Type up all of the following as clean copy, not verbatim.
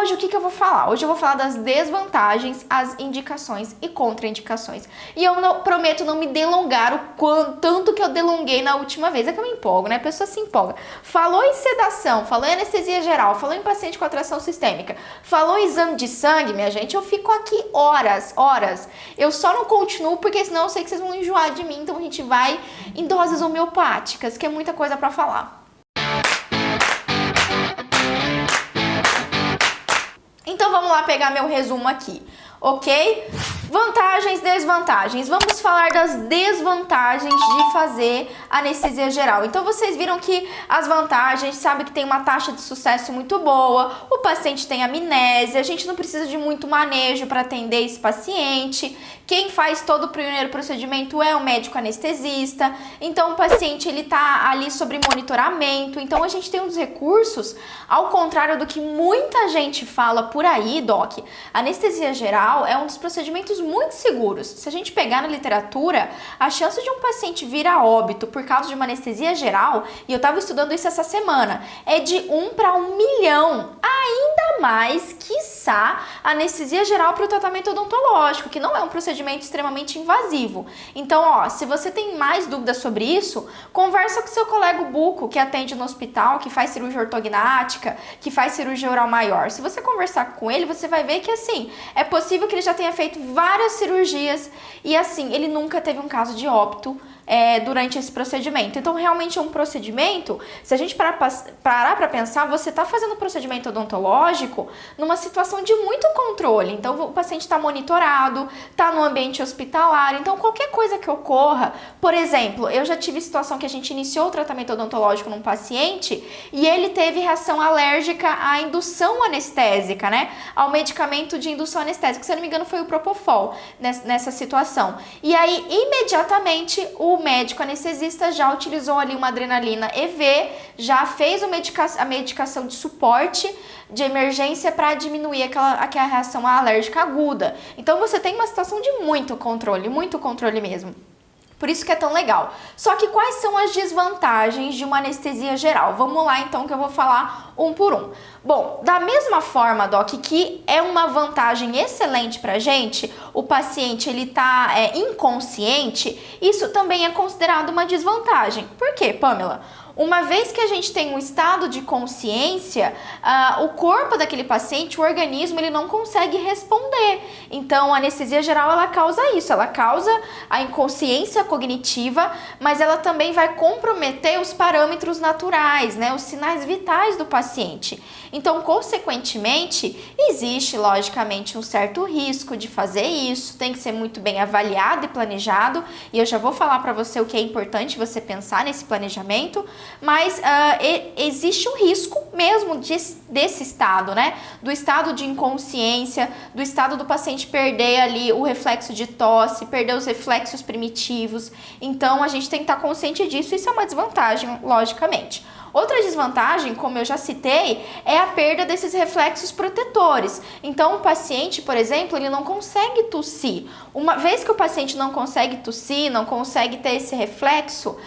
hoje o que eu vou falar? Hoje eu vou falar das desvantagens, as indicações e contraindicações. E eu prometo não me delongar tanto que eu delonguei na última vez. É que eu me empolgo, né? A pessoa se empolga. Falou em sedação, falou em anestesia geral, falou em paciente com atração sistêmica, falou em exame de sangue, minha gente, eu fico aqui horas. Eu só não continuo porque senão eu sei que vocês vão enjoar de mim, então a gente vai em doses homeopáticas, que é muita coisa pra falar. Então vamos lá pegar meu resumo aqui, ok? Vantagens, desvantagens. Vamos falar das desvantagens de fazer anestesia geral. Então vocês viram que as vantagens, sabe que tem uma taxa de sucesso muito boa, o paciente tem amnésia, a gente não precisa de muito manejo para atender esse paciente. Quem faz todo o primeiro procedimento é o médico anestesista. Então o paciente ele tá ali sobre monitoramento. Então a gente tem uns recursos, ao contrário do que muita gente fala por aí, doc. Anestesia geral é um dos procedimentos muito seguros. Se a gente pegar na literatura, a chance de um paciente vir a óbito por causa de uma anestesia geral, e eu estava estudando isso essa semana, é de 1 para 1 milhão. Ainda mais, quiçá, anestesia geral para o tratamento odontológico, que não é um procedimento extremamente invasivo. Então, ó, se você tem mais dúvidas sobre isso, conversa com seu colega buco que atende no hospital, que faz cirurgia ortognática, que faz cirurgia oral maior. Se você conversar com ele, você vai ver que, assim, é possível que ele já tenha feito várias cirurgias e, assim, ele nunca teve um caso de óbito durante esse procedimento. Então, realmente é um procedimento, se a gente parar para pensar, você está fazendo um procedimento odontológico numa situação de muito controle. Então, o paciente está monitorado, está no ambiente hospitalar. Então, qualquer coisa que ocorra, por exemplo, eu já tive situação que a gente iniciou o tratamento odontológico num paciente e ele teve reação alérgica à indução anestésica, né? Ao medicamento de indução anestésica. Se eu não me engano, foi o Propofol nessa situação. E aí, imediatamente, o médico anestesista já utilizou ali uma adrenalina EV, já fez a medicação de suporte de emergência para diminuir aquela reação alérgica aguda. Então você tem uma situação de muito controle mesmo. Por isso que é tão legal. Só que quais são as desvantagens de uma anestesia geral? Vamos lá então que eu vou falar um por um. Bom, da mesma forma, doc, que é uma vantagem excelente pra gente, o paciente ele tá inconsciente, isso também é considerado uma desvantagem. Por quê, Pamela? Uma vez que a gente tem um estado de consciência, o corpo daquele paciente, o organismo, ele não consegue responder. Então, a anestesia geral, ela causa isso, ela causa a inconsciência cognitiva, mas ela também vai comprometer os parâmetros naturais, né, os sinais vitais do paciente. Então, consequentemente, existe, logicamente, um certo risco de fazer isso, tem que ser muito bem avaliado e planejado, e eu já vou falar para você o que é importante você pensar nesse planejamento, mas existe um risco mesmo desse estado, né? Do estado de inconsciência, do estado do paciente perder ali o reflexo de tosse, perder os reflexos primitivos. Então, a gente tem que estar consciente disso, isso é uma desvantagem, logicamente. Outra desvantagem, como eu já citei, é a perda desses reflexos protetores. Então, o paciente, por exemplo, ele não consegue tossir. Uma vez que o paciente não consegue tossir, não consegue ter esse reflexo,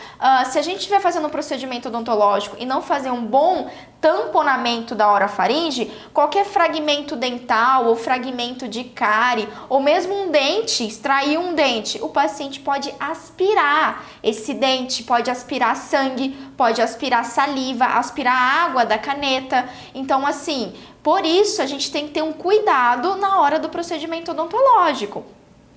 se a gente estiver fazendo um procedimento odontológico e não fazer um bom tamponamento da orofaringe, qualquer fragmento dental ou fragmento de cárie, ou mesmo um dente, extrair um dente, o paciente pode aspirar esse dente, pode aspirar sangue, pode aspirar saliva, aspirar água da caneta. Então, assim, por isso a gente tem que ter um cuidado na hora do procedimento odontológico.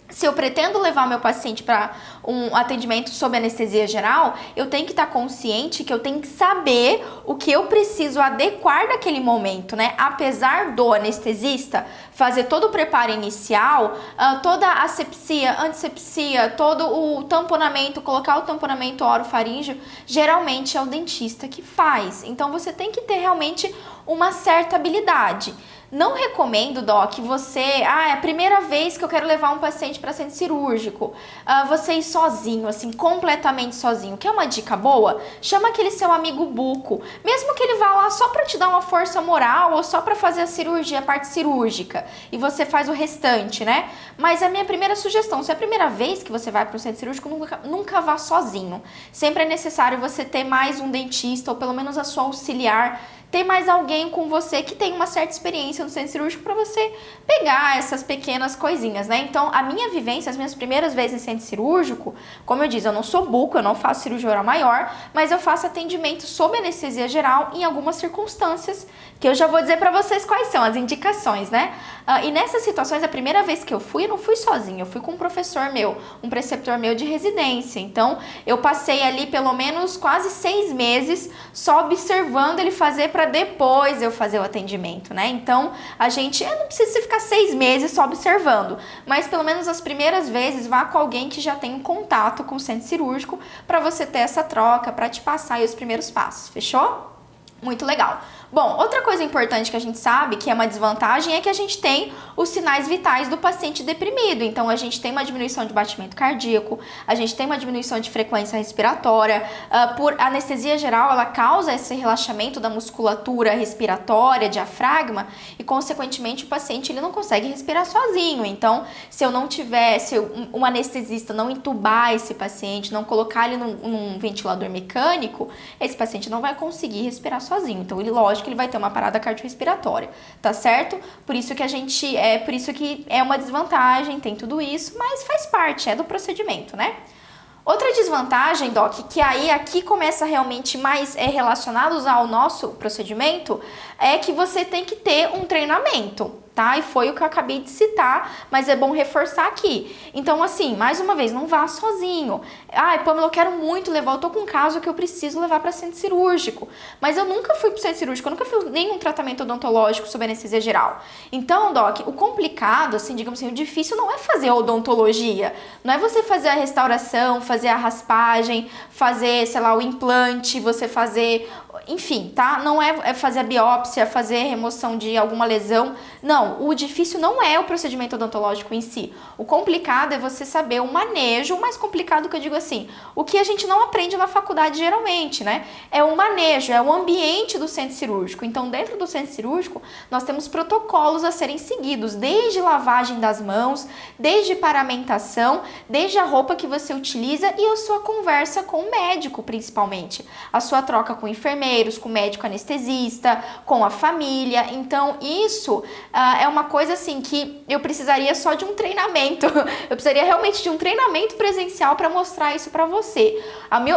Se eu pretendo levar meu paciente para um atendimento sob anestesia geral, eu tenho que estar consciente que eu tenho que saber o que eu preciso adequar naquele momento, né? Apesar do anestesista fazer todo o preparo inicial, toda a asepsia, antisepsia, todo o tamponamento, colocar o tamponamento orofaríngeo, geralmente é o dentista que faz. Então você tem que ter realmente uma certa habilidade. Não recomendo, Doc, que você... é a primeira vez que eu quero levar um paciente para centro cirúrgico. Você ir sozinho, assim, completamente sozinho. Quer uma dica boa? Chama aquele seu amigo buco. Mesmo que ele vá lá só para te dar uma força moral ou só para fazer a cirurgia, a parte cirúrgica. E você faz o restante, né? Mas a minha primeira sugestão, se é a primeira vez que você vai para o centro cirúrgico, nunca vá sozinho. Sempre é necessário você ter mais um dentista ou pelo menos a sua auxiliar ter mais alguém com você que tem uma certa experiência no centro cirúrgico para você pegar essas pequenas coisinhas, né? Então, a minha vivência, as minhas primeiras vezes em centro cirúrgico, como eu disse, eu não sou buco, eu não faço cirurgia oral maior, mas eu faço atendimento sob anestesia geral em algumas circunstâncias, que eu já vou dizer para vocês quais são as indicações, né? E nessas situações, a primeira vez que eu não fui sozinha, eu fui com um professor meu, um preceptor meu de residência. Então, eu passei ali pelo menos quase 6 meses só observando ele fazer para depois eu fazer o atendimento, né? Então, a gente não precisa ficar 6 meses só observando, mas pelo menos as primeiras vezes vá com alguém que já tem um contato com o centro cirúrgico para você ter essa troca, para te passar aí os primeiros passos, fechou? Muito legal. Bom, outra coisa importante que a gente sabe, que é uma desvantagem, é que a gente tem os sinais vitais do paciente deprimido. Então, a gente tem uma diminuição de batimento cardíaco, a gente tem uma diminuição de frequência respiratória. Por anestesia geral, ela causa esse relaxamento da musculatura respiratória, diafragma, e, consequentemente, o paciente ele não consegue respirar sozinho. Então, se um anestesista não entubar esse paciente, não colocar ele num ventilador mecânico, esse paciente não vai conseguir respirar sozinho. Então, lógico que ele vai ter uma parada cardiorrespiratória, tá certo? Por isso que é uma desvantagem, tem tudo isso, mas faz parte, é do procedimento, né? Outra desvantagem, Doc, que aí aqui começa realmente mais relacionados ao nosso procedimento, é que você tem que ter um treinamento, tá? E foi o que eu acabei de citar, mas é bom reforçar aqui. Então, assim, mais uma vez, não vá sozinho. Ai, Pamela, eu quero muito levar, eu tô com um caso que eu preciso levar para centro cirúrgico, mas eu nunca fui pro centro cirúrgico, eu nunca fiz nenhum tratamento odontológico sob anestesia geral. Então, Doc, o complicado, assim, digamos assim, o difícil não é fazer a odontologia, não é você fazer a restauração, fazer a raspagem, fazer, sei lá, o implante, você fazer, enfim, tá? Não é fazer a biópsia, fazer remoção de alguma lesão. Não, o difícil não é o procedimento odontológico em si. O complicado é você saber o manejo, o mais complicado que eu digo assim, o que a gente não aprende na faculdade geralmente, né? É o manejo, é o ambiente do centro cirúrgico. Então, dentro do centro cirúrgico, nós temos protocolos a serem seguidos, desde lavagem das mãos, desde paramentação, desde a roupa que você utiliza e a sua conversa com o médico, principalmente. A sua troca com enfermeiros, com o médico anestesista, com a família. Então, isso é uma coisa assim que eu precisaria só de um treinamento. Eu precisaria realmente de um treinamento presencial para mostrar isso para você.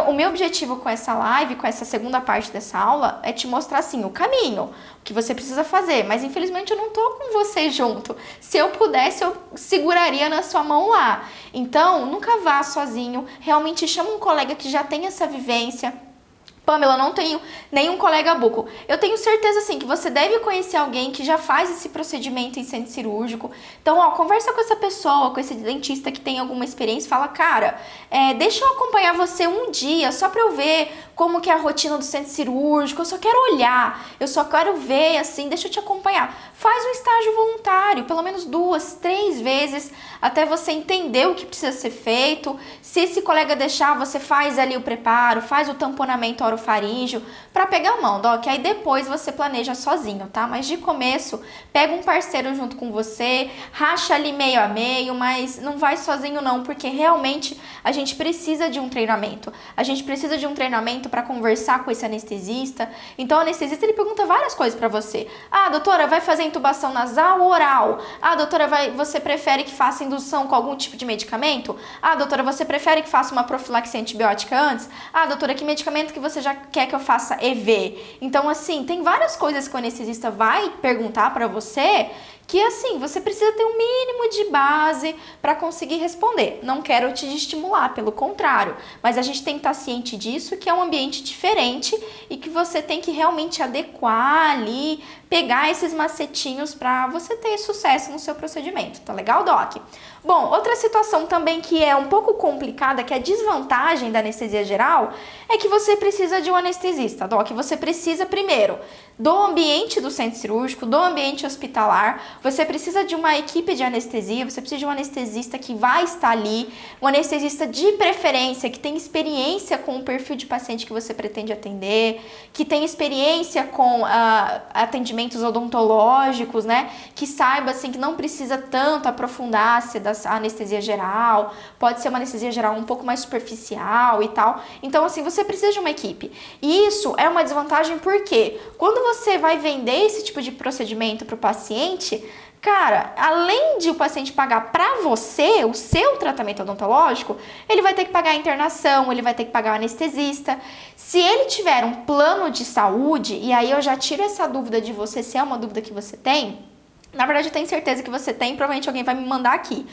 O meu objetivo com essa live, com essa segunda parte dessa aula, é te mostrar assim o caminho, o que você precisa fazer. Mas infelizmente eu não tô com você junto. Se eu pudesse, eu seguraria na sua mão lá. Então, nunca vá sozinho. Realmente chama um colega que já tem essa vivência. Pamela, eu não tenho nenhum colega buco. Eu tenho certeza, sim, que você deve conhecer alguém que já faz esse procedimento em centro cirúrgico. Então, conversa com essa pessoa, com esse dentista que tem alguma experiência. Fala, cara, deixa eu acompanhar você um dia, só pra eu ver como que é a rotina do centro cirúrgico. Eu só quero olhar, eu só quero ver, assim, deixa eu te acompanhar. Faz um estágio voluntário, pelo menos 2, 3 vezes, até você entender o que precisa ser feito. Se esse colega deixar, você faz ali o preparo, faz o tamponamento orofaríngeo para pegar a mão, Doc. Aí depois você planeja sozinho, tá? Mas de começo, pega um parceiro junto com você, racha ali meio a meio, mas não vai sozinho não, porque realmente a gente precisa de um treinamento. A gente precisa de um treinamento para conversar com esse anestesista. Então o anestesista ele pergunta várias coisas para você. Ah, doutora, vai fazer intubação nasal ou oral? Ah, doutora, você prefere que faça indução com algum tipo de medicamento? Ah, doutora, você prefere que faça uma profilaxia antibiótica antes? Ah, doutora, que medicamento que você já quer que eu faça EV? Então, assim, tem várias coisas que o anestesista vai perguntar para você que, assim, você precisa ter um mínimo de base para conseguir responder. Não quero te estimular, pelo contrário, mas a gente tem que estar ciente disso, que é um ambiente diferente e que você tem que realmente adequar ali, pegar esses macetinhos para você ter sucesso no seu procedimento. Tá legal, Doc? Bom, outra situação também que é um pouco complicada, que é a desvantagem da anestesia geral, é que você precisa de um anestesista, Doc. Você precisa, primeiro, do ambiente do centro cirúrgico, do ambiente hospitalar, você precisa de uma equipe de anestesia, você precisa de um anestesista que vai estar ali, um anestesista de preferência, que tem experiência com o perfil de paciente que você pretende atender, que tem experiência com atendimentos odontológicos, né? Que saiba, assim, que não precisa tanto aprofundar-se da anestesia geral, pode ser uma anestesia geral um pouco mais superficial e tal. Então, assim, você precisa de uma equipe. equipe. E isso é uma desvantagem porque quando você vai vender esse tipo de procedimento para o paciente, cara, além de o paciente pagar para você o seu tratamento odontológico, ele vai ter que pagar a internação, ele vai ter que pagar o anestesista. Se ele tiver um plano de saúde, e aí eu já tiro essa dúvida de você, se é uma dúvida que você tem, na verdade eu tenho certeza que você tem, provavelmente alguém vai me mandar aqui.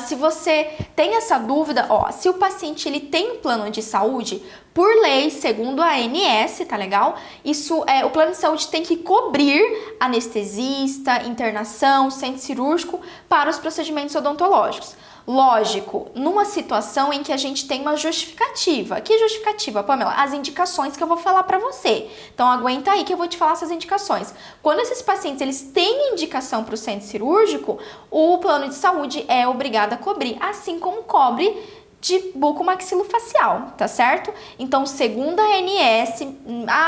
Se você tem essa dúvida, ó, se o paciente ele tem um plano de saúde, por lei, segundo a ANS, tá legal? Isso o plano de saúde tem que cobrir anestesista, internação, centro cirúrgico para os procedimentos odontológicos. Lógico, numa situação em que a gente tem uma justificativa. Que justificativa, Pamela? As indicações que eu vou falar pra você. Então aguenta aí que eu vou te falar essas indicações. Quando esses pacientes eles têm indicação para o centro cirúrgico, o plano de saúde é obrigado a cobrir, assim como cobre de bucomaxilofacial, tá certo? Então, segundo a ANS,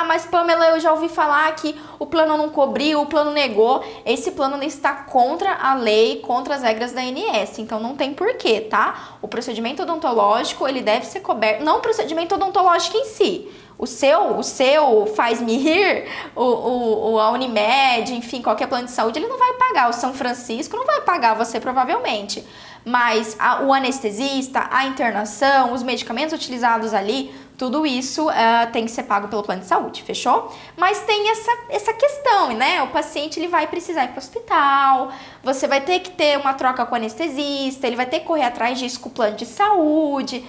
mas Pamela, eu já ouvi falar que o plano não cobriu, o plano negou. Esse plano está contra a lei, contra as regras da ANS, então não tem porquê, tá? O procedimento odontológico, ele deve ser coberto, não o procedimento odontológico em si. O seu Faz-me Rir, a Unimed, enfim, qualquer plano de saúde, ele não vai pagar. O São Francisco não vai pagar você, provavelmente. Mas o anestesista, a internação, os medicamentos utilizados ali, tudo isso tem que ser pago pelo plano de saúde, fechou? Mas tem essa questão, né? O paciente ele vai precisar ir para o hospital, você vai ter que ter uma troca com o anestesista, ele vai ter que correr atrás disso com o plano de saúde,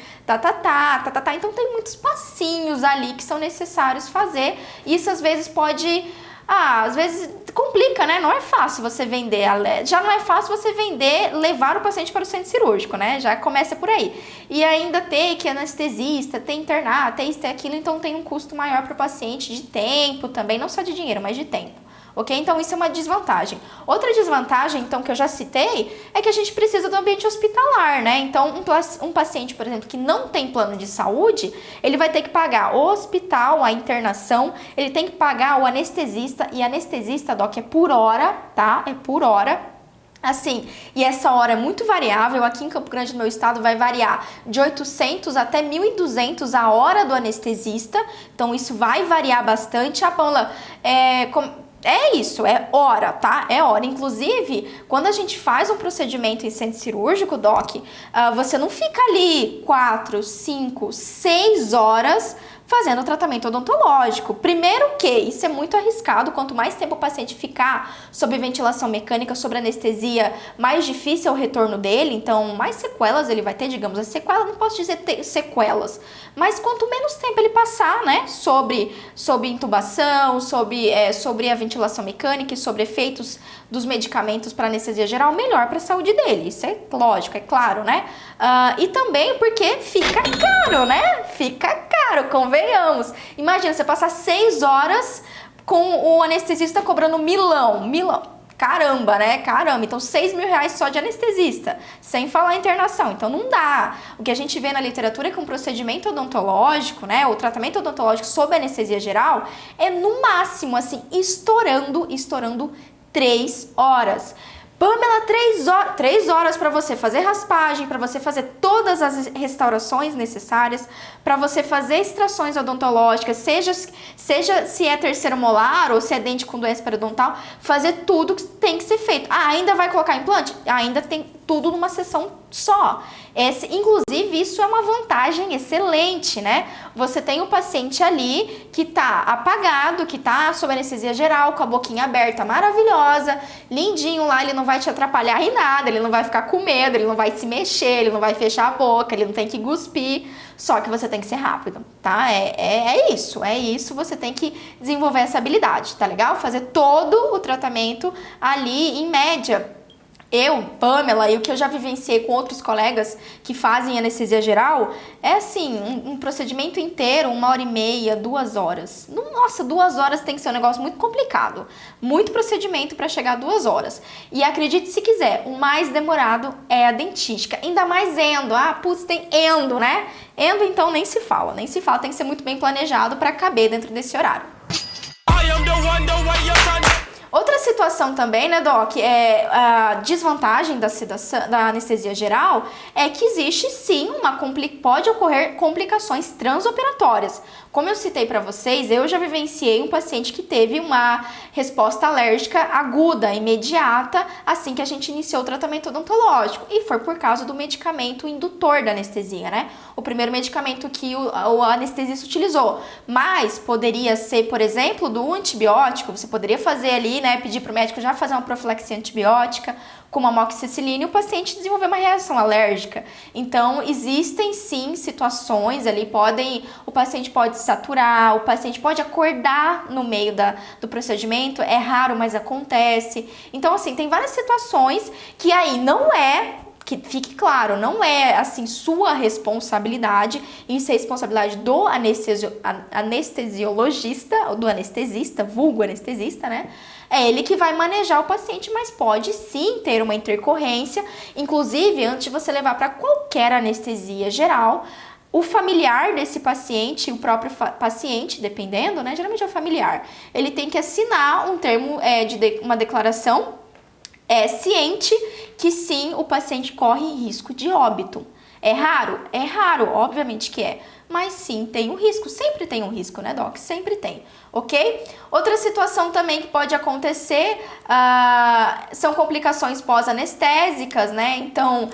Então tem muitos passinhos ali que são necessários fazer. Isso às vezes pode... às vezes complica, né? Não é fácil você vender, já não é fácil você vender, levar o paciente para o centro cirúrgico, né? Já começa por aí. E ainda ter que anestesista, ter internar, ter isso, ter aquilo, então tem um custo maior para o paciente de tempo também, não só de dinheiro, mas de tempo. Ok? Então isso é uma desvantagem. Outra desvantagem, então, que eu já citei, é que a gente precisa do ambiente hospitalar, né? Então, um paciente, por exemplo, que não tem plano de saúde, ele vai ter que pagar o hospital, a internação, ele tem que pagar o anestesista, e anestesista, Doc, é por hora, tá? É por hora. Assim, e essa hora é muito variável. Aqui em Campo Grande, no meu estado, vai variar de 800 até 1.200 a hora do anestesista. Então, isso vai variar bastante. A Paula, é isso, é hora, tá? É hora. Inclusive, quando a gente faz um procedimento em centro cirúrgico, Doc, você não fica ali 4, 5, 6 horas fazendo o tratamento odontológico. Primeiro que isso é muito arriscado, quanto mais tempo o paciente ficar sob ventilação mecânica, sob anestesia, mais difícil é o retorno dele, então mais sequelas ele vai ter, digamos, as sequelas, não posso dizer sequelas, mas quanto menos tempo ele passar, né, sobre intubação, sobre a ventilação mecânica e sobre efeitos dos medicamentos para anestesia geral, melhor para a saúde dele. Isso é lógico, é claro, né? E também porque fica caro, né? Fica caro, convenhamos. Imagina, você passar 6 horas com o anestesista cobrando milão. Caramba, né? Caramba. Então, 6 mil reais só de anestesista, sem falar a internação. Então, não dá. O que a gente vê na literatura é que um procedimento odontológico, né? O tratamento odontológico sob anestesia geral é, no máximo, assim, estourando 3 horas. Pamela, 3 horas para você fazer raspagem, para você fazer todas as restaurações necessárias, para você fazer extrações odontológicas, seja se é terceiro molar ou se é dente com doença periodontal, fazer tudo que tem que ser feito. Ainda vai colocar implante? Ainda tem tudo numa sessão só. Inclusive, isso é uma vantagem excelente, né? Você tem o paciente ali que tá apagado, que tá sob anestesia geral, com a boquinha aberta, maravilhosa, lindinho lá, ele não vai te atrapalhar em nada, ele não vai ficar com medo, ele não vai se mexer, ele não vai fechar a boca, ele não tem que cuspir, só que você tem que ser rápido, tá? É isso, você tem que desenvolver essa habilidade, tá legal? Fazer todo o tratamento ali, em média. Eu, Pamela, e o que eu já vivenciei com outros colegas que fazem anestesia geral, é assim, um procedimento inteiro, 1h30, 2 horas. Nossa, 2 horas tem que ser um negócio muito complicado. Muito procedimento para chegar a 2 horas. E acredite se quiser, o mais demorado é a dentística. Ainda mais endo. Tem endo, né? Endo, então, nem se fala, tem que ser muito bem planejado para caber dentro desse horário. Outra situação também, né, Doc, a desvantagem da anestesia geral é que existe sim pode ocorrer complicações transoperatórias. Como eu citei para vocês, eu já vivenciei um paciente que teve uma resposta alérgica aguda, imediata, assim que a gente iniciou o tratamento odontológico. E foi por causa do medicamento indutor da anestesia, né? O primeiro medicamento que o anestesista utilizou. Mas poderia ser, por exemplo, do antibiótico. Você poderia fazer ali, né? Pedir para o médico já fazer uma profilaxia antibiótica com uma amoxicilina e o paciente desenvolver uma reação alérgica. Então, existem sim situações ali, o paciente pode se saturar, o paciente pode acordar no meio do procedimento, é raro, mas acontece. Então, assim, tem várias situações que aí não é, que fique claro, não é assim sua responsabilidade, isso é responsabilidade do anestesiologista, do anestesista, vulgo anestesista, né? É ele que vai manejar o paciente, mas pode sim ter uma intercorrência. Inclusive, antes de você levar para qualquer anestesia geral, o familiar desse paciente, o próprio paciente, dependendo, né? Geralmente é o familiar, ele tem que assinar um termo uma declaração ciente que sim, o paciente corre risco de óbito. É raro? É raro, obviamente que é. Mas sim, tem um risco, sempre tem um risco, né, Doc? Sempre tem, ok? Outra situação também que pode acontecer são complicações pós-anestésicas, né? Então,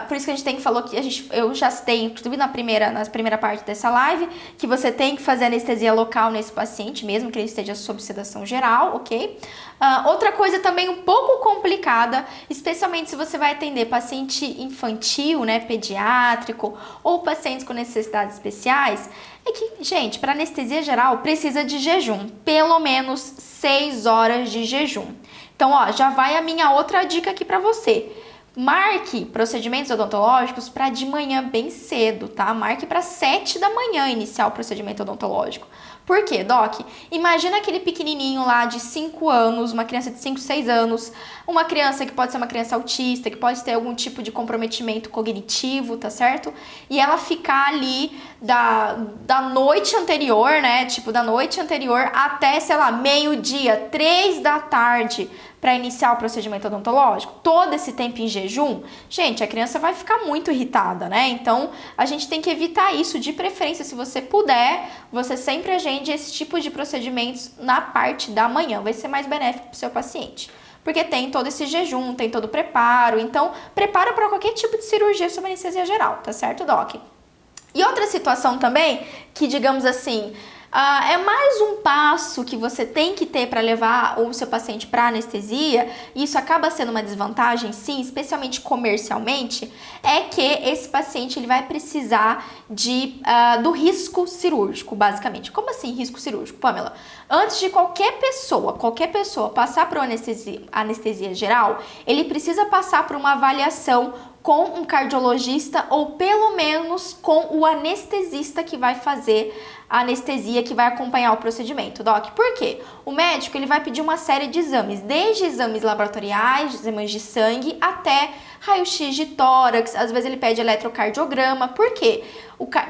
por isso que a gente tem que falar que eu já citei, inclusive na primeira parte dessa live, que você tem que fazer anestesia local nesse paciente, mesmo que ele esteja sob sedação geral, ok? Outra coisa também um pouco complicada, especialmente se você vai atender paciente infantil, né, pediátrico, ou pacientes com necessidades especiais, é que, gente, para anestesia geral precisa de jejum, pelo menos 6 horas de jejum. Então, ó, já vai a minha outra dica aqui para você. Marque procedimentos odontológicos para de manhã bem cedo, tá? Marque para 7 da manhã iniciar o procedimento odontológico. Por quê, Doc? Imagina aquele pequenininho lá de 5 anos, uma criança de 5, 6 anos, uma criança que pode ser uma criança autista, que pode ter algum tipo de comprometimento cognitivo, tá certo? E ela ficar ali da noite anterior, né? Tipo, da noite anterior até, sei lá, meio-dia, 3 da tarde, para iniciar o procedimento odontológico, todo esse tempo em jejum, gente, a criança vai ficar muito irritada, né? Então, a gente tem que evitar isso, de preferência, se você puder, você sempre agende esse tipo de procedimentos na parte da manhã, vai ser mais benéfico para o seu paciente. Porque tem todo esse jejum, tem todo o preparo, então, prepara para qualquer tipo de cirurgia sob anestesia geral, tá certo, Doc? E outra situação também, que digamos assim, é mais um passo que você tem que ter para levar o seu paciente para anestesia, e isso acaba sendo uma desvantagem, sim, especialmente comercialmente, é que esse paciente ele vai precisar do risco cirúrgico, basicamente. Como assim risco cirúrgico, Pamela? Antes de qualquer pessoa passar por anestesia geral, ele precisa passar por uma avaliação com um cardiologista ou pelo menos com o anestesista que vai fazer a anestesia, que vai acompanhar o procedimento, Doc. Por quê? O médico ele vai pedir uma série de exames, desde exames laboratoriais, exames de sangue, até raio-x de tórax, às vezes ele pede eletrocardiograma. Por quê?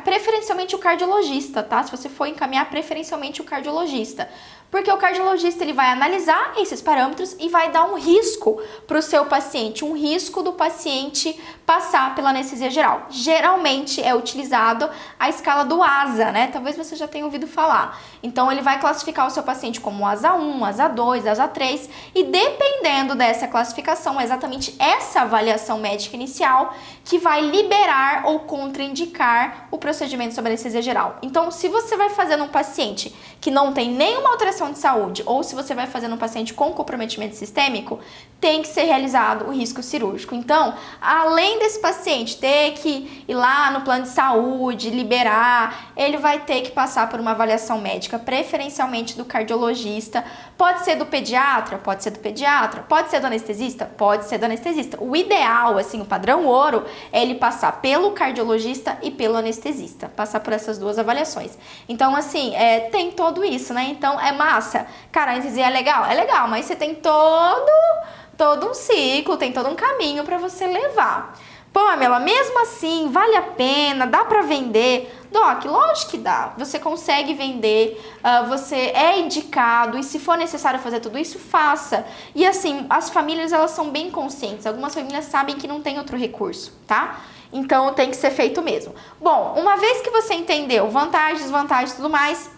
Preferencialmente o cardiologista, tá? Se você for encaminhar, preferencialmente o cardiologista. Porque o cardiologista ele vai analisar esses parâmetros e vai dar um risco para o seu paciente, um risco do paciente passar pela anestesia geral. Geralmente é utilizado a escala do ASA, né? Talvez você já tenha ouvido falar. Então ele vai classificar o seu paciente como ASA 1, ASA 2, ASA 3 e dependendo dessa classificação, é exatamente essa avaliação médica inicial que vai liberar ou contraindicar o procedimento sob anestesia geral. Então, se você vai fazer num paciente que não tem nenhuma alteração de saúde ou se você vai fazer num paciente com comprometimento sistêmico, tem que ser realizado o risco cirúrgico. Então, além desse paciente ter que ir lá no plano de saúde, liberar, ele vai ter que passar por uma avaliação médica, preferencialmente do cardiologista. Pode ser do pediatra? Pode ser do pediatra. Pode ser do anestesista? Pode ser do anestesista. O ideal, assim, o padrão ouro, é ele passar pelo cardiologista e pelo anestesista. Passar por essas duas avaliações. Então, assim, tem todo isso, né? Então, é massa. Cara, a anestesia é legal, mas você tem todo um ciclo, tem todo um caminho para você levar. Pamela, mesmo assim, vale a pena? Dá para vender? Doc, lógico que dá. Você consegue vender, você é indicado e se for necessário fazer tudo isso, faça. E assim, as famílias, elas são bem conscientes. Algumas famílias sabem que não tem outro recurso, tá? Então tem que ser feito mesmo. Bom, uma vez que você entendeu vantagens, desvantagens e tudo mais,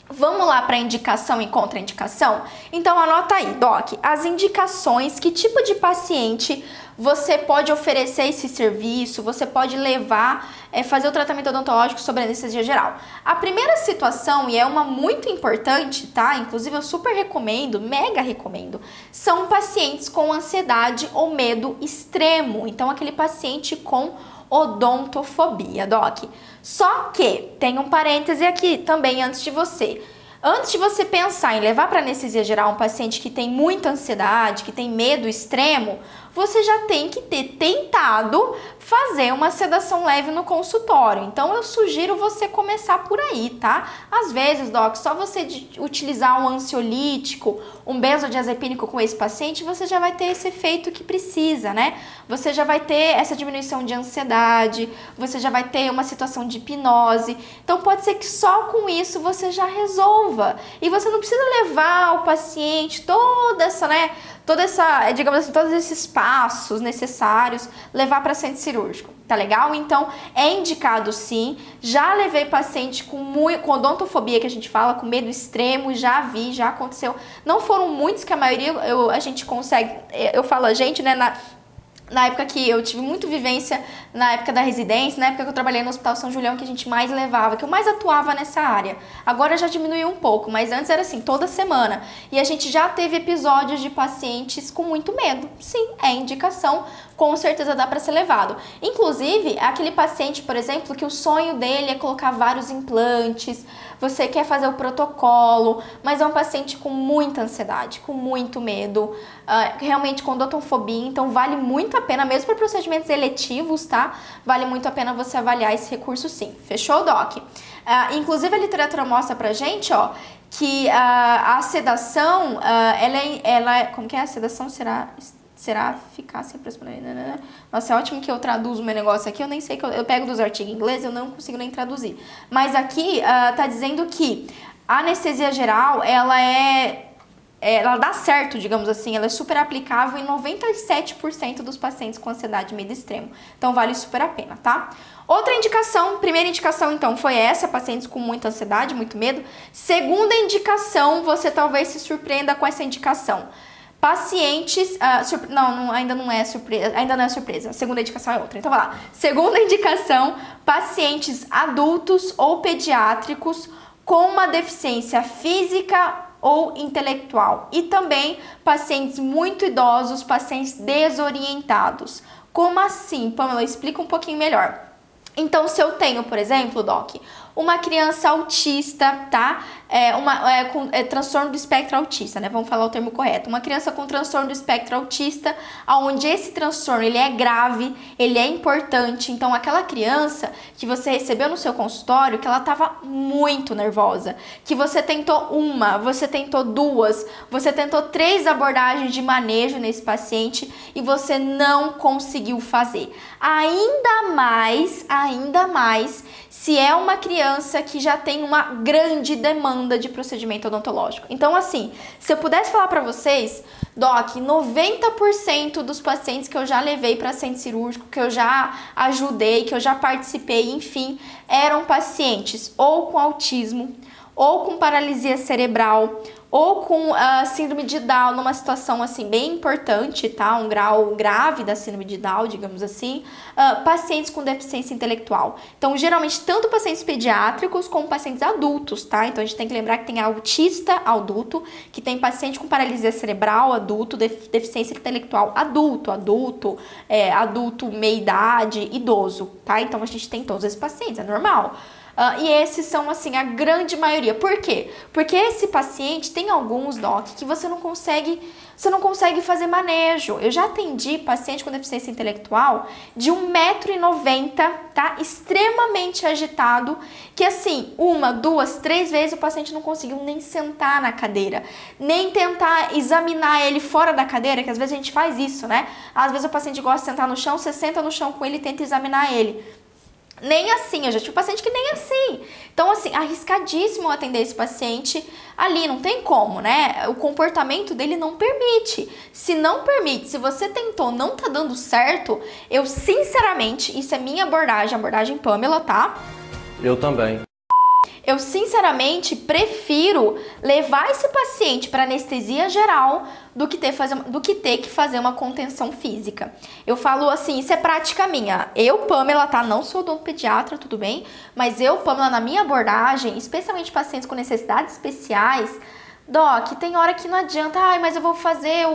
vamos lá para indicação e contraindicação? Então anota aí, Doc, as indicações, que tipo de paciente você pode oferecer esse serviço, você pode levar, fazer o tratamento odontológico sobre anestesia geral. A primeira situação, e é uma muito importante, tá? Inclusive eu super recomendo, mega recomendo, são pacientes com ansiedade ou medo extremo. Então aquele paciente com odontofobia, Doc. Só que tem um parêntese aqui também antes de você. Antes de você pensar em levar para anestesia geral um paciente que tem muita ansiedade, que tem medo extremo, você já tem que ter tentado fazer uma sedação leve no consultório. Então eu sugiro você começar por aí, tá? Às vezes, Doc, só você utilizar um ansiolítico, um benzodiazepínico com esse paciente, você já vai ter esse efeito que precisa, né? Você já vai ter essa diminuição de ansiedade, você já vai ter uma situação de hipnose. Então pode ser que só com isso você já resolva. E você não precisa levar o paciente digamos assim, todos esses passos necessários, levar para centro cirúrgico, tá legal? Então, é indicado sim. Já levei paciente com odontofobia, que a gente fala, com medo extremo, já vi, já aconteceu. Não foram muitos, que a maioria a gente consegue, eu falo a gente, né, na época que eu tive muita vivência, na época da residência, na época que eu trabalhei no Hospital São Julião, que a gente mais levava, que eu mais atuava nessa área. Agora já diminuiu um pouco, mas antes era assim, toda semana. E a gente já teve episódios de pacientes com muito medo. Sim, é indicação, com certeza dá para ser levado. Inclusive, aquele paciente, por exemplo, que o sonho dele é colocar vários implantes, você quer fazer o protocolo, mas é um paciente com muita ansiedade, com muito medo, realmente com odontofobia, então vale muito a pena, mesmo para procedimentos eletivos, tá? Vale muito a pena você avaliar esse recurso sim. Fechou, Doc? Inclusive a literatura mostra pra gente, ó, que a sedação, como que é? A sedação será eficácia para... Nossa, é ótimo que eu traduzo meu negócio aqui, eu nem sei, eu pego dos artigos em inglês, eu não consigo nem traduzir. Mas aqui tá dizendo que a anestesia geral, ela dá certo, digamos assim, ela é super aplicável em 97% dos pacientes com ansiedade e medo extremo. Então vale super a pena, tá? Outra indicação, primeira indicação então foi essa, pacientes com muita ansiedade, muito medo. Segunda indicação, você talvez se surpreenda com essa indicação. Pacientes, ainda não é surpresa, a segunda indicação é outra, então vai lá. Segunda indicação, pacientes adultos ou pediátricos com uma deficiência física ou intelectual e também pacientes muito idosos, pacientes desorientados. Como assim, Pamela? Explica um pouquinho melhor. Então, se eu tenho, por exemplo, Doc, uma criança autista, tá? Com transtorno do espectro autista, né? Vamos falar o termo correto. Uma criança com transtorno do espectro autista, onde esse transtorno ele é grave, ele é importante. Então, aquela criança que você recebeu no seu consultório, que ela estava muito nervosa, que você tentou você tentou duas, você tentou 3 abordagens de manejo nesse paciente e você não conseguiu fazer. Ainda mais se é uma criança que já tem uma grande demanda de procedimento odontológico. Então, assim, se eu pudesse falar pra vocês, Doc, 90% dos pacientes que eu já levei para centro cirúrgico, que eu já ajudei, que eu já participei, enfim, eram pacientes ou com autismo, ou com paralisia cerebral, ou com síndrome de Down, numa situação assim bem importante, tá? Um grau grave da síndrome de Down, digamos assim, pacientes com deficiência intelectual. Então, geralmente, tanto pacientes pediátricos como pacientes adultos, tá? Então, a gente tem que lembrar que tem autista adulto, que tem paciente com paralisia cerebral adulto, deficiência intelectual adulto, meia-idade, idoso, tá? Então, a gente tem todos esses pacientes, é normal. E esses são, assim, a grande maioria. Por quê? Porque esse paciente tem alguns, Doc, que você não consegue fazer manejo. Eu já atendi paciente com deficiência intelectual de 1,90 m, tá? Extremamente agitado, que assim, 1, 2, 3 vezes o paciente não conseguiu nem sentar na cadeira, nem tentar examinar ele fora da cadeira, que às vezes a gente faz isso, né? Às vezes o paciente gosta de sentar no chão, você senta no chão com ele e tenta examinar ele. Nem assim, eu já tive paciente que nem assim. Então, assim, arriscadíssimo atender esse paciente ali, não tem como, né? O comportamento dele não permite. Se não permite, se você tentou, não tá dando certo, eu sinceramente, isso é minha abordagem Pamela, tá? Eu também. Eu sinceramente prefiro levar esse paciente para anestesia geral do que ter que fazer uma contenção física. Eu falo assim, isso é prática minha. Eu, Pamela, tá? Não sou odontopediatra, tudo bem? Mas eu, Pamela, na minha abordagem, especialmente pacientes com necessidades especiais, Doc, tem hora que não adianta, mas eu vou fazer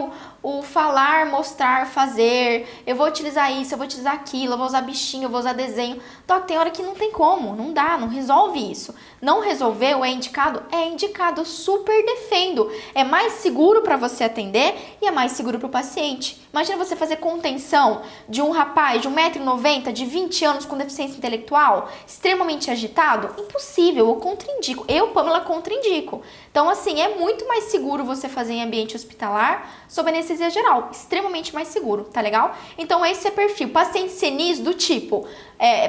o falar, mostrar, fazer, eu vou utilizar isso, eu vou utilizar aquilo, eu vou usar bichinho, eu vou usar desenho. Doc, tem hora que não tem como, não dá, não resolve isso. Não resolveu, é indicado? É indicado, eu super defendo. É mais seguro para você atender e é mais seguro para o paciente. Imagina você fazer contenção de um rapaz de 1,90 m, de 20 anos com deficiência intelectual, extremamente agitado? Impossível, eu contraindico. Eu, Pamela, contraindico. Então, assim, é muito mais seguro você fazer em ambiente hospitalar sob anestesia geral. Extremamente mais seguro, tá legal? Então, esse é perfil. Paciente senis do tipo,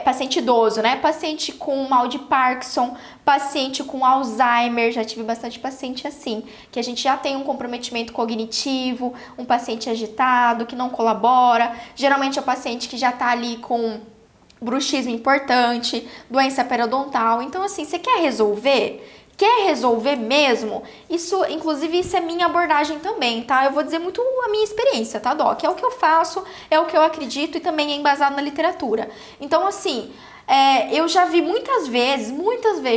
paciente idoso, né? Paciente com mal de Parkinson, paciente com Alzheimer, já tive bastante paciente assim, que a gente já tem um comprometimento cognitivo, um paciente agitado, que não colabora. Geralmente é o paciente que já tá ali com bruxismo importante, doença periodontal. Então, assim, você quer resolver? Quer resolver mesmo? Isso, inclusive, isso é minha abordagem também, tá? Eu vou dizer muito a minha experiência, tá, Doc? É o que eu faço, é o que eu acredito e também é embasado na literatura. Então, assim, eu já vi muitas vezes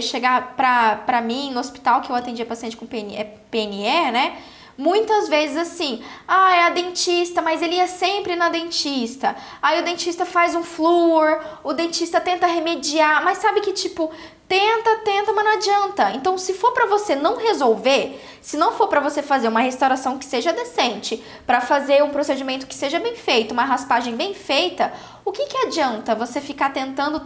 chegar pra mim no hospital que eu atendia paciente com PNE, né? Muitas vezes assim, é a dentista, mas ele ia sempre na dentista. Aí o dentista faz um flúor, o dentista tenta remediar, mas sabe que tipo, tenta, mas não adianta. Então, se for pra você não resolver, se não for pra você fazer uma restauração que seja decente, pra fazer um procedimento que seja bem feito, uma raspagem bem feita, o que adianta você ficar tentando,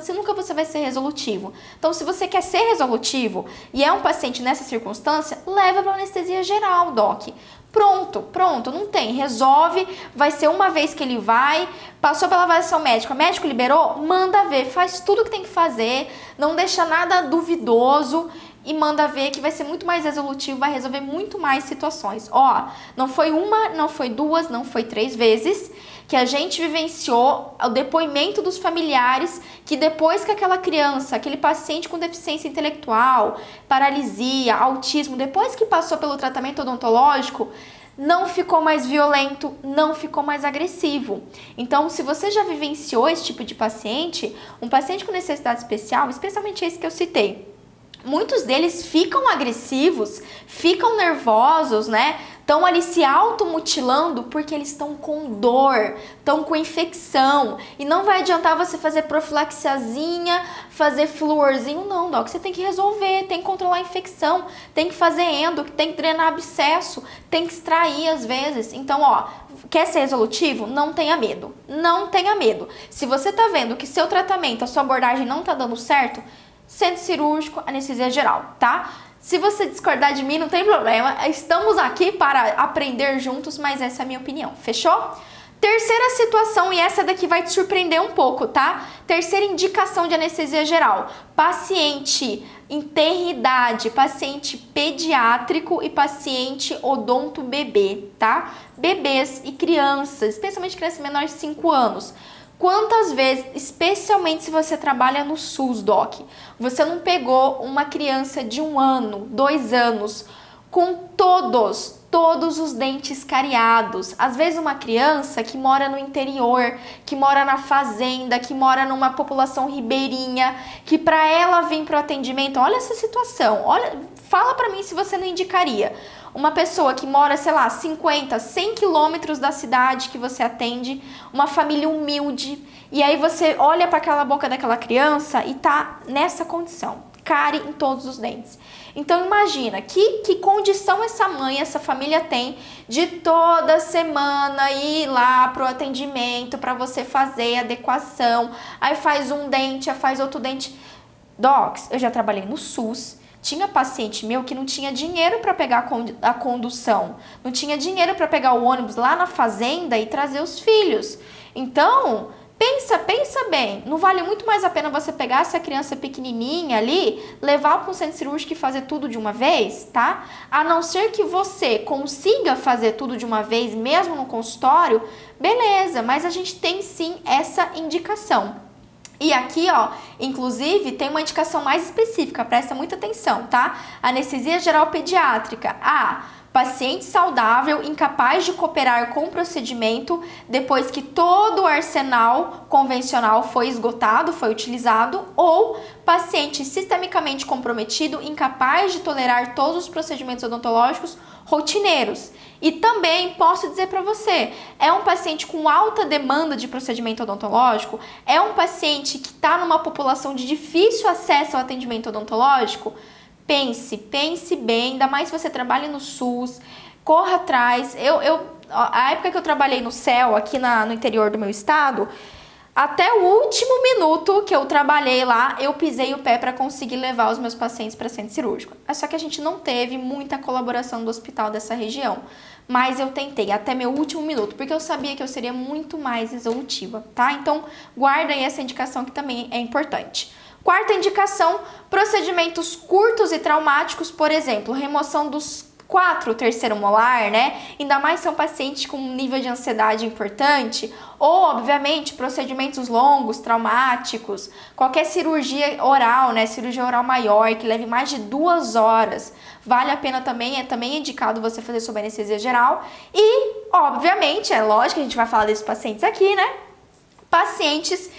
se nunca você vai ser resolutivo? Então, se você quer ser resolutivo e é um paciente nessa circunstância, leva para anestesia geral, Doc. Pronto, não tem. Resolve, vai ser uma vez que ele vai, passou pela avaliação médica, o médico liberou, manda ver, faz tudo que tem que fazer, não deixa nada duvidoso e manda ver que vai ser muito mais resolutivo, vai resolver muito mais situações. Não foi uma, não foi duas, não foi 3 vezes que a gente vivenciou o depoimento dos familiares que depois que aquela criança, aquele paciente com deficiência intelectual, paralisia, autismo, depois que passou pelo tratamento odontológico, não ficou mais violento, não ficou mais agressivo. Então, se você já vivenciou esse tipo de paciente, um paciente com necessidade especial, especialmente esse que eu citei, muitos deles ficam agressivos, ficam nervosos, né? Estão ali se automutilando porque eles estão com dor, estão com infecção. E não vai adiantar você fazer profilaxiazinha, fazer fluorzinho, não, Doc. Você tem que resolver, tem que controlar a infecção, tem que fazer endo, tem que drenar abscesso, tem que extrair às vezes. Então, quer ser resolutivo? Não tenha medo. Não tenha medo. Se você tá vendo que seu tratamento, a sua abordagem não tá dando certo, centro cirúrgico, anestesia geral, tá? Se você discordar de mim, não tem problema. Estamos aqui para aprender juntos, mas essa é a minha opinião. Fechou? Terceira situação, e essa daqui vai te surpreender um pouco, tá? Terceira indicação de anestesia geral. Paciente em tenridade, paciente pediátrico e paciente odonto bebê, tá? Bebês e crianças, especialmente crianças menores de 5 anos. Quantas vezes, especialmente se você trabalha no SUS, Doc, você não pegou uma criança de 1 ano, 2 anos, com todos os dentes cariados? Às vezes uma criança que mora no interior, que mora na fazenda, que mora numa população ribeirinha, que para ela vir para o atendimento, olha essa situação, fala para mim se você não indicaria. Uma pessoa que mora, sei lá, 50, 100 quilômetros da cidade que você atende, uma família humilde, e aí você olha para aquela boca daquela criança e tá nessa condição, cárie em todos os dentes. Então imagina, que condição essa mãe, essa família tem de toda semana ir lá pro atendimento para você fazer adequação, aí faz um dente, aí faz outro dente. Docs, eu já trabalhei no SUS, tinha paciente meu que não tinha dinheiro para pegar a condução, não tinha dinheiro para pegar o ônibus lá na fazenda e trazer os filhos. Então, Pensa bem, não vale muito mais a pena você pegar essa criança pequenininha ali, levar para um centro cirúrgico e fazer tudo de uma vez, tá? A não ser que você consiga fazer tudo de uma vez, mesmo no consultório, beleza, mas a gente tem sim essa indicação. E aqui, ó, inclusive, tem uma indicação mais específica, presta muita atenção, tá? Anestesia geral pediátrica. Paciente saudável, incapaz de cooperar com o procedimento depois que todo o arsenal convencional foi esgotado, foi utilizado, ou paciente sistemicamente comprometido, incapaz de tolerar todos os procedimentos odontológicos rotineiros. E também posso dizer para você, é um paciente com alta demanda de procedimento odontológico, é um paciente que está numa população de difícil acesso ao atendimento odontológico. Pense bem, ainda mais se você trabalha no SUS, corra atrás. A época que eu trabalhei no CEL, aqui no interior do meu estado, até o último minuto que eu trabalhei lá, eu pisei o pé para conseguir levar os meus pacientes para centro cirúrgico. Só que a gente não teve muita colaboração do hospital dessa região. Mas eu tentei até meu último minuto, porque eu sabia que eu seria muito mais resolutiva, tá? Então, guarda aí essa indicação que também é importante. Quarta indicação, procedimentos curtos e traumáticos, por exemplo, remoção dos 4 terceiro molar, né? Ainda mais se é um paciente com um nível de ansiedade importante, ou, obviamente, procedimentos longos, traumáticos, qualquer cirurgia oral, né? Cirurgia oral maior, que leve mais de 2 horas, vale a pena também, é também indicado você fazer sob anestesia geral. E, obviamente, é lógico que a gente vai falar desses pacientes aqui, né? Pacientes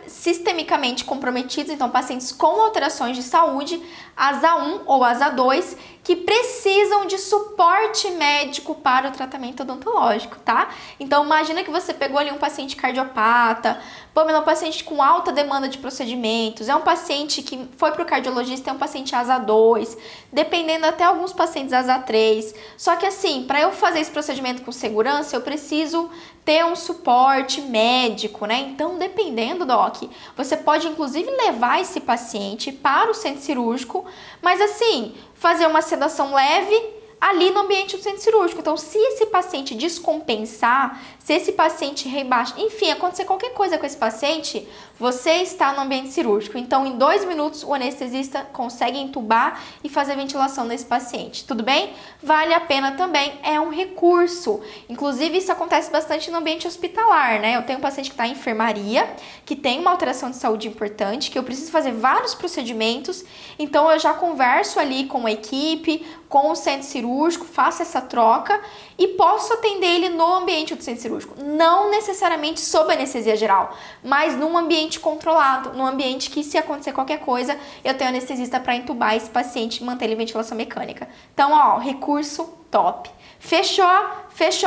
sistemicamente comprometidos, então pacientes com alterações de saúde, ASA 1 ou ASA 2, que precisam de suporte médico para o tratamento odontológico, tá? Então imagina que você pegou ali um paciente cardiopata, um paciente com alta demanda de procedimentos, é um paciente que foi para o cardiologista, é um paciente ASA 2, dependendo até alguns pacientes ASA 3. Só que assim, para eu fazer esse procedimento com segurança, eu preciso ter um suporte médico, né? Então, dependendo, Doc, você pode inclusive levar esse paciente para o centro cirúrgico, mas assim, fazer uma sedação leve ali no ambiente do centro cirúrgico. Então, se esse paciente descompensar, se esse paciente rebaixa, enfim, acontecer qualquer coisa com esse paciente, você está no ambiente cirúrgico. Então, em 2 minutos, o anestesista consegue entubar e fazer ventilação nesse paciente. Tudo bem? Vale a pena também, é um recurso. Inclusive, isso acontece bastante no ambiente hospitalar, né? Eu tenho um paciente que está em enfermaria, que tem uma alteração de saúde importante, que eu preciso fazer vários procedimentos, então eu já converso ali com a equipe, com o centro cirúrgico, faço essa troca e posso atender ele no ambiente do centro cirúrgico. Não necessariamente sob anestesia geral, mas num ambiente controlado, num ambiente que, se acontecer qualquer coisa, eu tenho anestesista para entubar esse paciente e manter ele em ventilação mecânica. Então, ó, recurso top. Fechou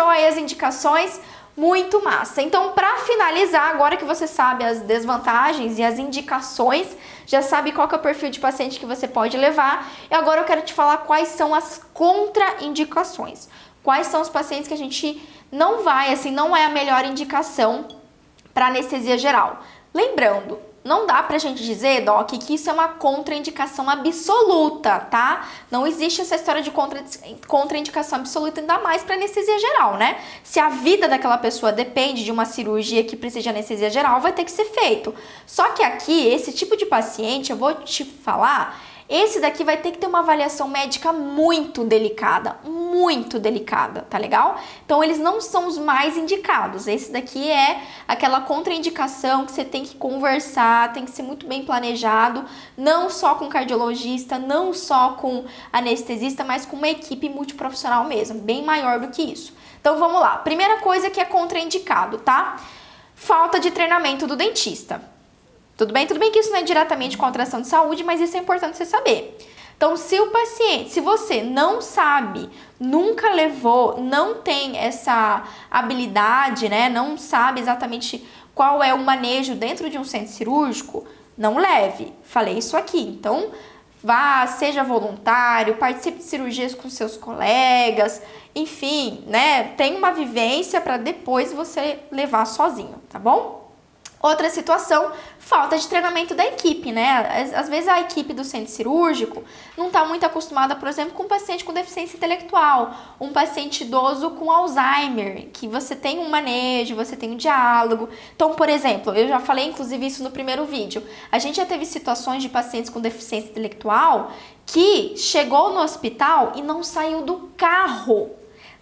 aí as indicações. Muito massa. Então, para finalizar, agora que você sabe as desvantagens e as indicações, já sabe qual que é o perfil de paciente que você pode levar, e agora eu quero te falar quais são as contraindicações. Quais são os pacientes que a gente não vai, assim, não é a melhor indicação para anestesia geral. Lembrando, não dá pra gente dizer, Doc, que isso é uma contraindicação absoluta, tá? Não existe essa história de contraindicação absoluta, ainda mais pra anestesia geral, né? Se a vida daquela pessoa depende de uma cirurgia que precisa de anestesia geral, vai ter que ser feito. Só que aqui, esse tipo de paciente, eu vou te falar, esse daqui vai ter que ter uma avaliação médica muito delicada, tá legal? Então, eles não são os mais indicados. Esse daqui é aquela contraindicação que você tem que conversar, tem que ser muito bem planejado, não só com cardiologista, não só com anestesista, mas com uma equipe multiprofissional mesmo, bem maior do que isso. Então, vamos lá. Primeira coisa que é contraindicado, tá? Falta de treinamento do dentista. Tudo bem que isso não é diretamente com alteração de saúde, mas isso é importante você saber. Então, se você não sabe, nunca levou, não tem essa habilidade, né, não sabe exatamente qual é o manejo dentro de um centro cirúrgico, não leve. Falei isso aqui. Então, vá, seja voluntário, participe de cirurgias com seus colegas, enfim, né, tenha uma vivência para depois você levar sozinho, tá bom? Outra situação, falta de treinamento da equipe, né? Às vezes a equipe do centro cirúrgico não está muito acostumada, por exemplo, com um paciente com deficiência intelectual, um paciente idoso com Alzheimer, que você tem um manejo, você tem um diálogo. Então, por exemplo, eu já falei inclusive isso no primeiro vídeo, a gente já teve situações de pacientes com deficiência intelectual que chegou no hospital e não saiu do carro.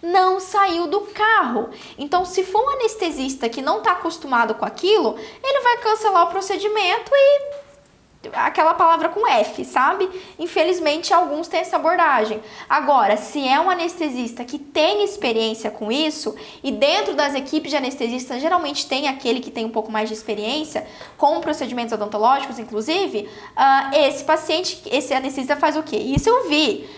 Não saiu do carro. Então, se for um anestesista que não está acostumado com aquilo, ele vai cancelar o procedimento e aquela palavra com F, sabe? Infelizmente, alguns têm essa abordagem. Agora, se é um anestesista que tem experiência com isso, e dentro das equipes de anestesistas, geralmente tem aquele que tem um pouco mais de experiência, com procedimentos odontológicos, inclusive, esse anestesista faz o quê? Isso eu vi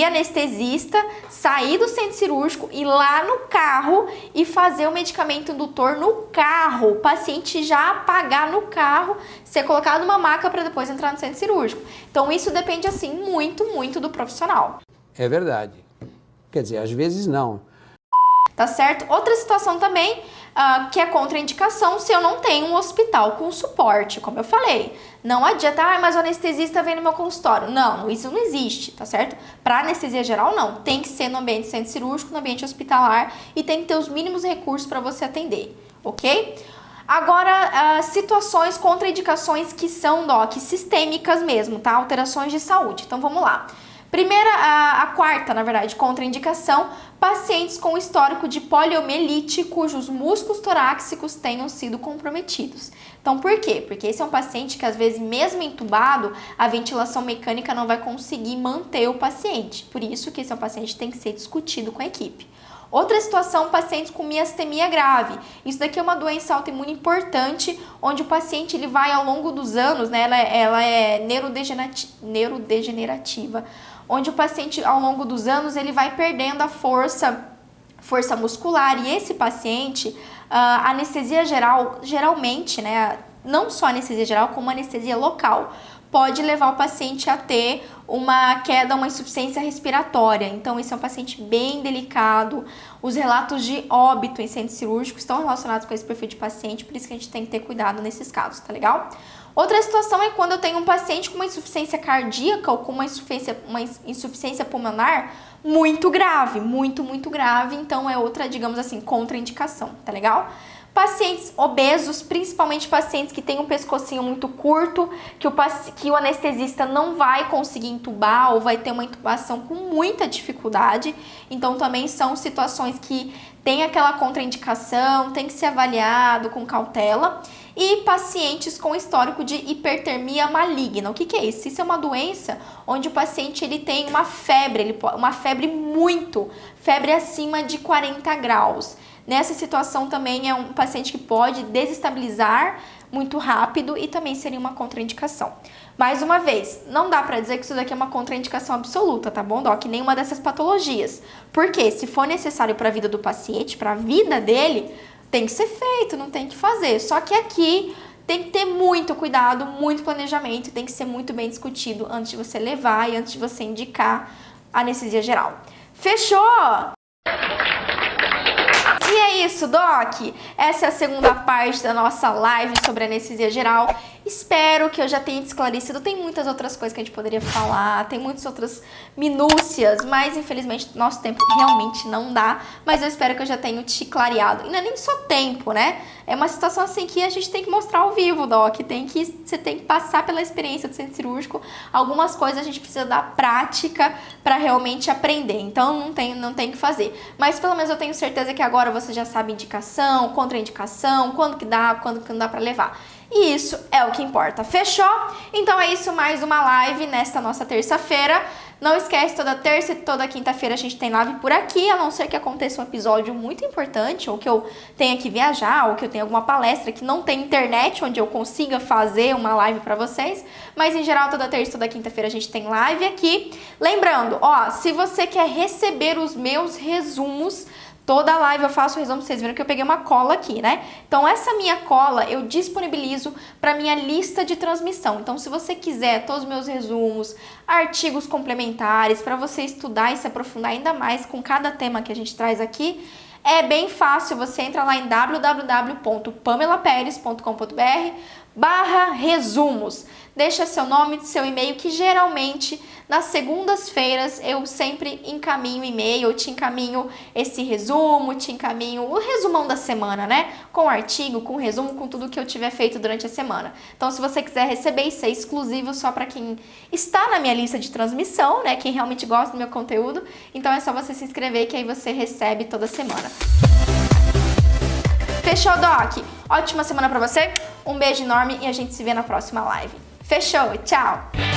anestesista sair do centro cirúrgico, ir lá no carro e fazer o medicamento indutor no carro. O paciente já apagar no carro, ser colocado numa maca para depois entrar no centro cirúrgico. Então isso depende assim muito do profissional. É verdade. Quer dizer, às vezes não. Tá certo? Outra situação também, que é contraindicação se eu não tenho um hospital com suporte, como eu falei. Não adianta, mas o anestesista vem no meu consultório. Não, isso não existe, tá certo? Para anestesia geral, não. Tem que ser no ambiente centro cirúrgico, no ambiente hospitalar e tem que ter os mínimos recursos para você atender, ok? Agora, situações, contraindicações que são, Doc, sistêmicas mesmo, tá? Alterações de saúde. Então, vamos lá. Primeira, a quarta, na verdade, contraindicação, pacientes com histórico de poliomielite cujos músculos torácicos tenham sido comprometidos. Então, por quê? Porque esse é um paciente que, às vezes, mesmo entubado, a ventilação mecânica não vai conseguir manter o paciente. Por isso que esse é um paciente que tem que ser discutido com a equipe. Outra situação, pacientes com miastenia grave. Isso daqui é uma doença autoimune importante, onde o paciente ele vai ao longo dos anos, né, ela é neurodegenerativa, onde o paciente ao longo dos anos ele vai perdendo a força muscular e esse paciente, a anestesia geral, geralmente, né, não só anestesia geral, como anestesia local, pode levar o paciente a ter uma queda, uma insuficiência respiratória. Então, esse é um paciente bem delicado. Os relatos de óbito em centro cirúrgico estão relacionados com esse perfil de paciente, por isso que a gente tem que ter cuidado nesses casos, tá legal? Outra situação é quando eu tenho um paciente com uma insuficiência cardíaca ou com uma insuficiência pulmonar muito grave, muito grave. Então, é outra, digamos assim, contraindicação, tá legal? Pacientes obesos, principalmente pacientes que têm um pescocinho muito curto, que o anestesista não vai conseguir intubar ou vai ter uma intubação com muita dificuldade. Então, também são situações que tem aquela contraindicação, tem que ser avaliado com cautela. E pacientes com histórico de hipertermia maligna. O que é isso? Isso é uma doença onde o paciente ele tem uma febre, febre acima de 40 graus. Nessa situação também é um paciente que pode desestabilizar muito rápido e também seria uma contraindicação. Mais uma vez, não dá pra dizer que isso daqui é uma contraindicação absoluta, tá bom, Doc? Nenhuma dessas patologias. Porque se for necessário para a vida do paciente, para a vida dele, tem que ser feito, não tem que fazer. Só que aqui tem que ter muito cuidado, muito planejamento, tem que ser muito bem discutido antes de você levar e antes de você indicar anestesia geral. Fechou? E é isso, Doc! Essa é a segunda parte da nossa live sobre anestesia geral. Espero que eu já tenha te esclarecido. Tem muitas outras coisas que a gente poderia falar, tem muitas outras minúcias, mas infelizmente nosso tempo realmente não dá. Mas eu espero que eu já tenha te clareado. E não é nem só tempo, né? É uma situação assim que a gente tem que mostrar ao vivo, Doc. Você tem que passar pela experiência do centro cirúrgico. Algumas coisas a gente precisa da prática para realmente aprender. Então não tem que fazer. Mas pelo menos eu tenho certeza que agora você já sabe indicação, contraindicação, quando que dá, quando que não dá para levar. E isso é o que importa. Fechou? Então é isso, mais uma live nesta nossa terça-feira. Não esquece, toda terça e toda quinta-feira a gente tem live por aqui, a não ser que aconteça um episódio muito importante, ou que eu tenha que viajar, ou que eu tenha alguma palestra que não tem internet, onde eu consiga fazer uma live pra vocês. Mas em geral, toda terça e toda quinta-feira a gente tem live aqui. Lembrando, ó, se você quer receber os meus resumos, toda live eu faço resumo, vocês viram que eu peguei uma cola aqui, né? Então essa minha cola eu disponibilizo para minha lista de transmissão. Então se você quiser todos os meus resumos, artigos complementares, para você estudar e se aprofundar ainda mais com cada tema que a gente traz aqui, É bem fácil, você entra lá em www.pamelaperes.com.br/resumos. Deixa seu nome, seu e-mail, que geralmente nas segundas-feiras eu sempre encaminho e-mail, eu te encaminho esse resumo, te encaminho o resumão da semana, né? Com artigo, com resumo, com tudo que eu tiver feito durante a semana. Então, se você quiser receber, isso é exclusivo só para quem está na minha lista de transmissão, né? Quem realmente gosta do meu conteúdo. Então, é só você se inscrever que aí você recebe toda semana. Fechou, Doc? Ótima semana pra você, um beijo enorme e a gente se vê na próxima live. Fechou, tchau!